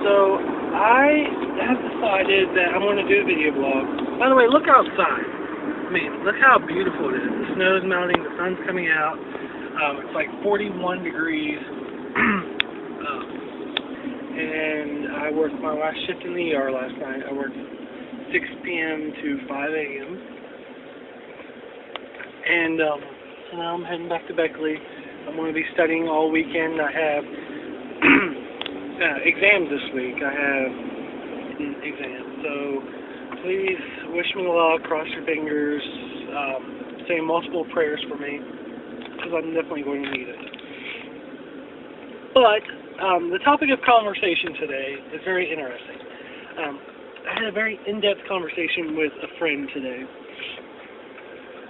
So I have decided that I'm going to do a video blog. By the way, look outside. I mean, look how beautiful it is. The snow's melting, the sun's coming out. It's like 41 degrees. And I worked my last shift in the ER last night. I worked 6 p.m. to 5 a.m. And so now I'm heading back to Beckley. I'm going to be studying all weekend. I have exams this week. I have exams. So please wish me luck, cross your fingers, say multiple prayers for me, because I'm definitely going to need it. But the topic of conversation today is very interesting. I had a very in-depth conversation with a friend today,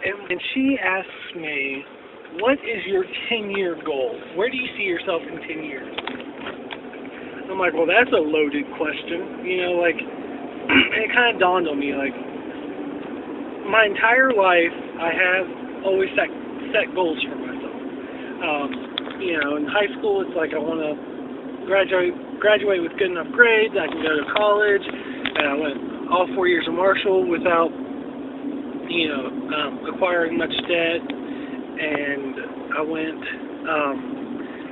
and she asked me, what is your 10-year goal? Where do you see yourself in 10 years? I'm like, well, that's a loaded question. You know, like, and it kind of dawned on me, like, my entire life, I have always set goals for myself. You know, in high school, it's like I want to graduate with good enough grades. I can go to college. And I went all 4 years of Marshall without, you know, acquiring much debt. And I went,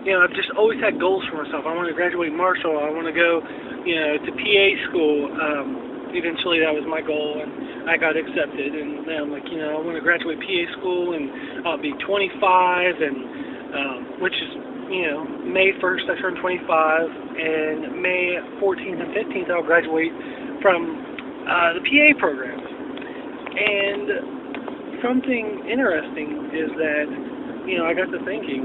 you know, I've just always had goals for myself. I want to graduate Marshall. I want to go, you know, to PA school. Eventually, that was my goal, and I got accepted. And then I'm like, you know, I want to graduate PA school, and I'll be 25, and which is, you know, May 1st I turned 25, and May 14th and 15th I'll graduate from the PA program. And something interesting is that, you know, I got to thinking,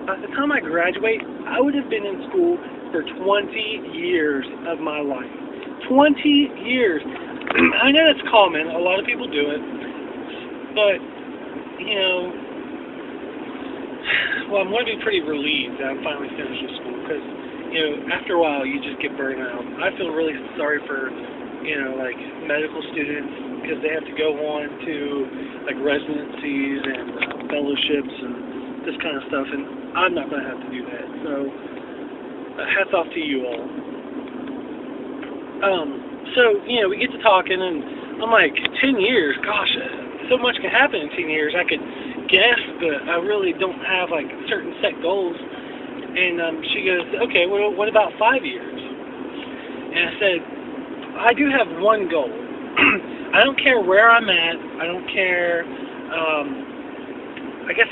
by the time I graduate, I would have been in school for 20 years of my life. 20 years. I know that's common. A lot of people do it. But, you know, well, I'm going to be pretty relieved that I'm finally finished with school because, you know, after a while you just get burned out. I feel really sorry for, you know, like medical students because they have to go on to like residencies and fellowships and this kind of stuff, and I'm not going to have to do that. So, hats off to you all. So, you know, we get to talking, and I'm like, 10 years, gosh, so much can happen in 10 years. I could guess, but I really don't have, like, certain set goals. And she goes, okay, well, what about 5 years? And I said, I do have one goal. I don't care where I'm at. I don't care, I guess,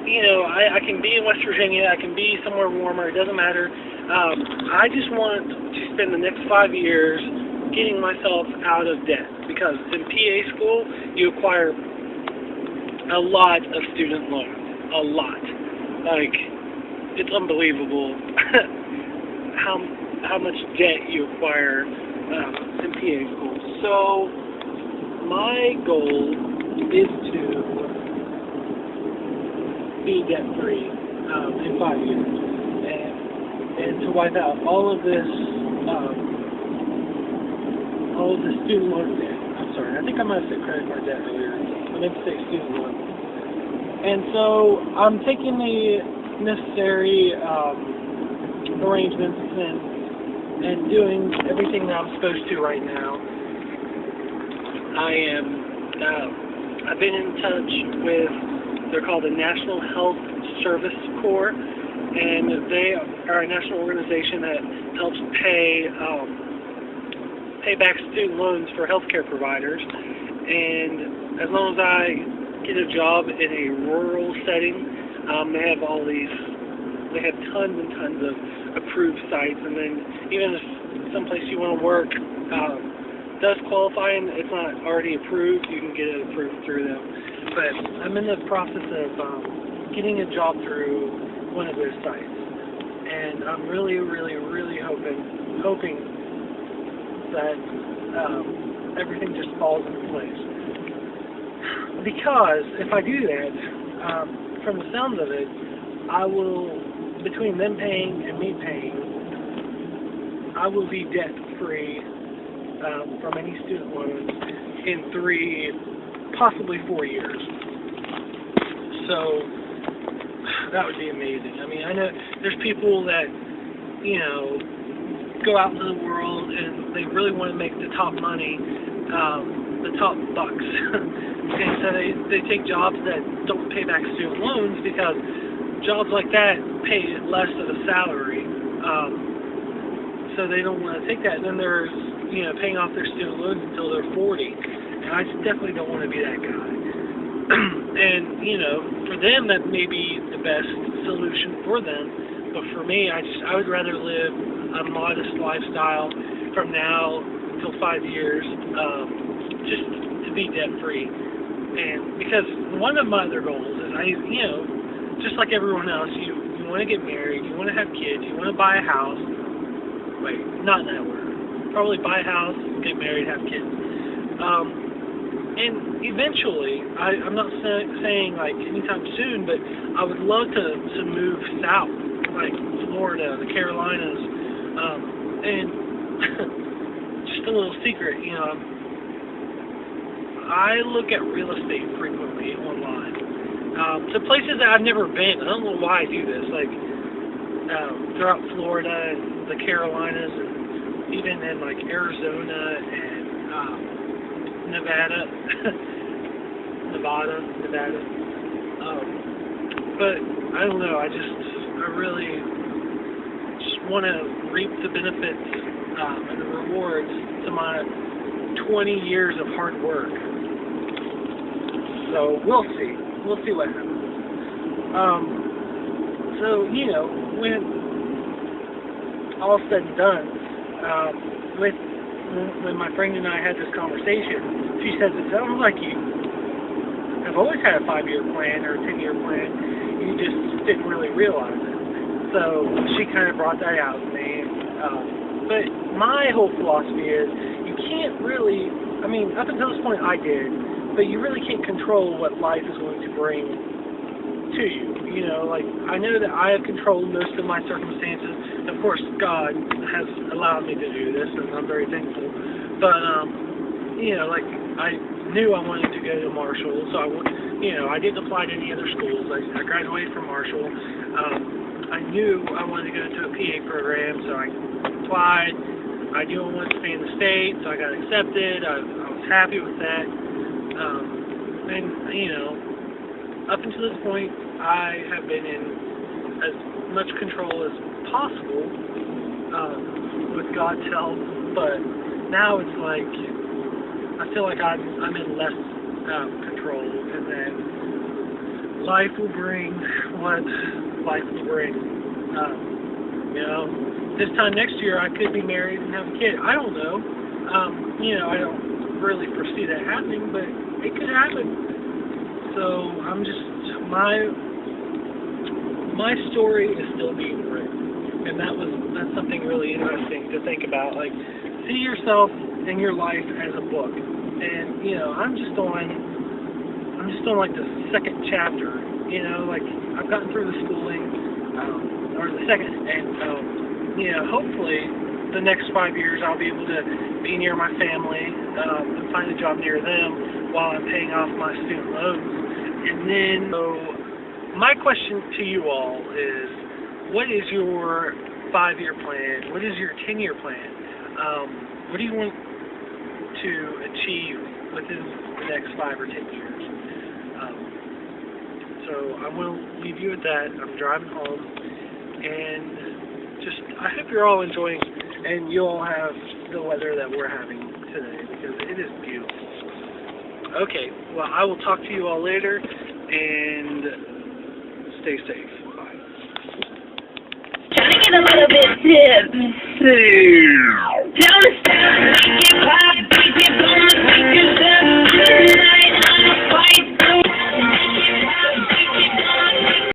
you know, I can be in West Virginia. I can be somewhere warmer. It doesn't matter. I just want to spend the next 5 years getting myself out of debt, because in PA school you acquire a lot of student loans. A lot. Like, it's unbelievable how much debt you acquire in PA school. So my goal is to be debt-free in 5 years. And to wipe out all of this student loan debt. I'm sorry, I think I might have said credit card debt earlier. I meant to say student loan. And so I'm taking the necessary arrangements and doing everything that I'm supposed to right now. I've been in touch with, they're called the National Health Service Corps, and they are a national organization that helps pay back student loans for healthcare providers. And as long as I get a job in a rural setting, they have tons and tons of approved sites. And then even if someplace you want to work does qualify and it's not already approved, you can get it approved through them. But I'm in the process of getting a job through one of those sites, and I'm really, really, really hoping that everything just falls into place. Because if I do that, from the sounds of it, I will, between them paying and me paying, I will be debt-free from any student loans in 3, possibly 4 years. So That would be amazing. I mean, I know there's people that, you know, go out into the world and they really want to make the top money, the top bucks. And so they take jobs that don't pay back student loans because jobs like that pay less of a salary. So they don't want to take that. And then there's, you know, paying off their student loans until they're 40. And I just definitely don't want to be that guy. And, you know, for them that may be the best solution for them. But for me, I would rather live a modest lifestyle from now until 5 years, just to be debt free. And because one of my other goals is you know, just like everyone else, you want to get married, you want to have kids, you want to buy a house. Wait, not in that order. Probably buy a house, get married, have kids. And eventually, I'm not saying like anytime soon, but I would love to move south, like Florida, the Carolinas, and just a little secret, you know, I look at real estate frequently online, to places that I've never been. I don't know why I do this, like throughout Florida and the Carolinas, and even in like Arizona and Nevada. But I don't know, I really just want to reap the benefits and the rewards to my 20 years of hard work. So we'll see what happens. So, you know, when all said and done, when my friend and I had this conversation, she says, it sounds like you have always had a 5-year plan or a 10-year plan. You just didn't really realize it. So she kind of brought that out to me. But my whole philosophy is you can't really, I mean, up until this point I did, but you really can't control what life is going to bring to you. You know, like, I know that I have controlled most of my circumstances. Of course, God has allowed me to do this, and I'm very thankful. But, you know, like, I knew I wanted to go to Marshall, so I didn't apply to any other schools. I graduated from Marshall. I knew I wanted to go to a PA program, so I applied. I knew I wanted to stay in the state, so I got accepted. I was happy with that. And, you know, up until this point, I have been in as much control as possible with God's help, but now it's like I feel like I'm in less control, and then life will bring what life will bring. You know, this time next year I could be married and have a kid. I don't know. You know, I don't really foresee that happening, but it could happen. So I'm just my story is still being written, and that's something really interesting to think about. Like, see yourself and your life as a book, and you know, I'm just on like the second chapter. You know, like I've gotten through the schooling, or the second, and you know, hopefully the next 5 years I'll be able to be near my family and find a job near them while I'm paying off my student loans. And then, so my question to you all is, what is your 5-year plan? What is your 10-year plan? What do you want to achieve within the next 5 or 10 years? So I will leave you at that. I'm driving home, and just I hope you're all enjoying, and you all have the weather that we're having today, because it is beautiful. Okay, well, I will talk to you all later, and stay safe. Bye. Trying to get a little bit tipsy. Don't stop, make it pop.